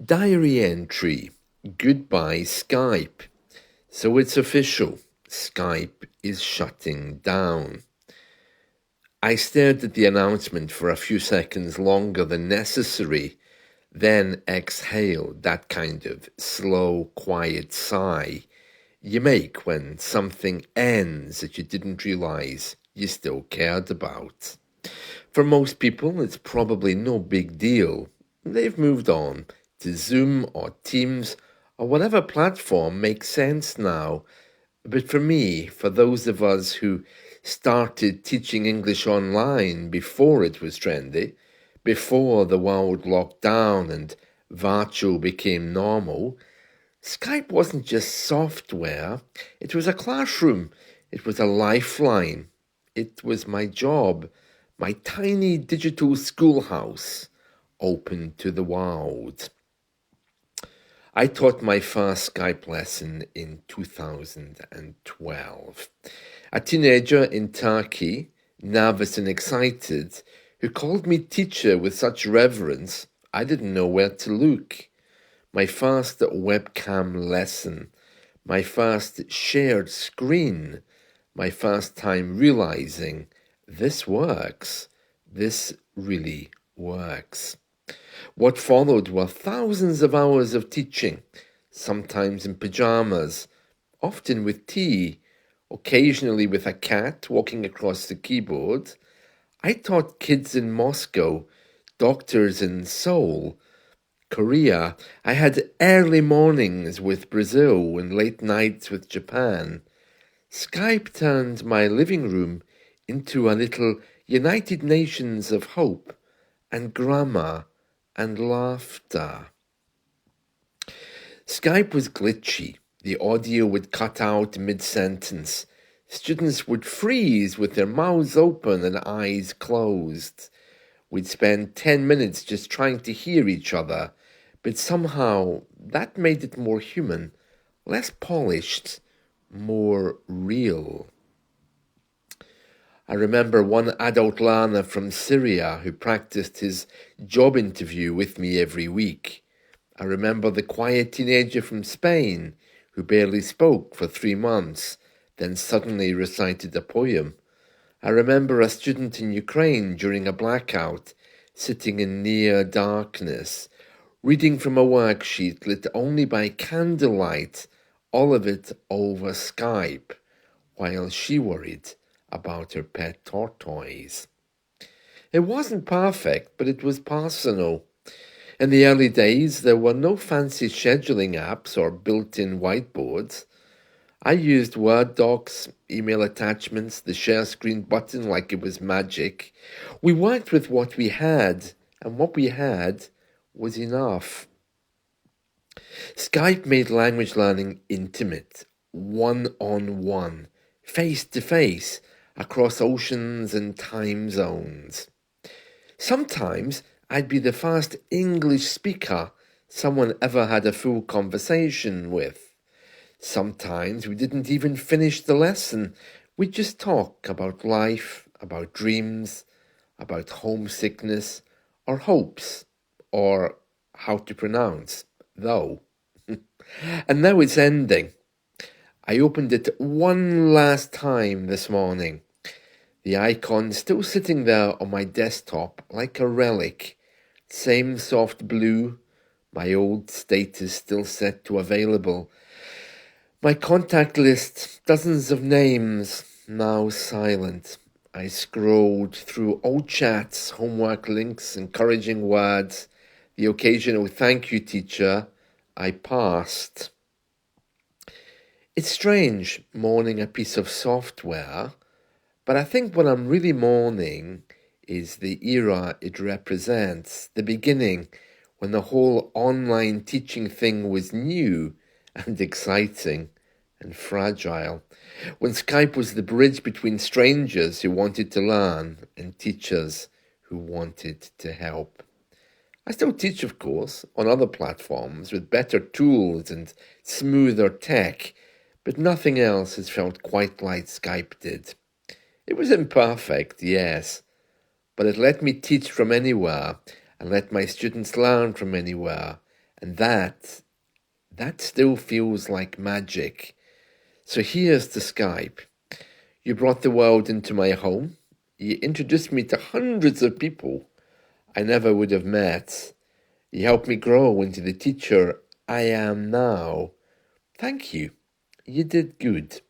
Diary entry. Goodbye Skype. So it's official. Skype is shutting down. I stared at the announcement for a few seconds longer than necessary, then exhaled that kind of slow, quiet sigh you make when something ends that you didn't realize you still cared about. For most people, it's probably no big deal. They've moved on to Zoom or Teams or whatever platform makes sense now. But for me, for those of us who started teaching English online before it was trendy, before the world locked down and virtual became normal, Skype wasn't just software, it was a classroom, it was a lifeline, it was my job, my tiny digital schoolhouse, open to the world. I taught my first Skype lesson in 2012. A teenager in Turkey, nervous and excited, who called me teacher with such reverence, I didn't know where to look. My first webcam lesson, my first shared screen, my first time realizing this works, this really works. What followed were thousands of hours of teaching, sometimes in pajamas, often with tea, occasionally with a cat walking across the keyboard. I taught kids in Moscow, doctors in Seoul, Korea. I had early mornings with Brazil and late nights with Japan. Skype turned my living room into a little United Nations of hope and grammar and laughter. Skype was glitchy. The audio would cut out mid-sentence. Students would freeze with their mouths open and eyes closed. We'd spend 10 minutes just trying to hear each other, but somehow that made it more human, less polished, more real. I remember one adult learner from Syria who practiced his job interview with me every week. I remember the quiet teenager from Spain who barely spoke for 3 months, then suddenly recited a poem. I remember a student in Ukraine during a blackout, sitting in near darkness, reading from a worksheet lit only by candlelight, all of it over Skype, while she worried about her pet tortoise. It wasn't perfect, but it was personal. In the early days, there were no fancy scheduling apps or built-in whiteboards. I used Word docs, email attachments, the share screen button like it was magic. We worked with what we had, and what we had was enough. Skype made language learning intimate, one-on-one, face-to-face, across oceans and time zones. Sometimes I'd be the first English speaker someone ever had a full conversation with. Sometimes we didn't even finish the lesson. We'd just talk about life, about dreams, about homesickness, or hopes, or how to pronounce though. And now it's ending. I opened it one last time this morning. The icon still sitting there on my desktop like a relic. Same soft blue, my old status still set to available. My contact list, dozens of names, now silent. I scrolled through old chats, homework links, encouraging words, the occasional thank you teacher. I passed. It's strange mourning a piece of software, but I think what I'm really mourning is the era it represents, the beginning, when the whole online teaching thing was new and exciting and fragile, when Skype was the bridge between strangers who wanted to learn and teachers who wanted to help. I still teach, of course, on other platforms with better tools and smoother tech, but nothing else has felt quite like Skype did. It was imperfect, yes, but it let me teach from anywhere and let my students learn from anywhere And that still feels like magic. So here's to Skype. You brought the world into my home. You introduced me to hundreds of people I never would have met. You helped me grow into the teacher I am now. Thank you. You did good.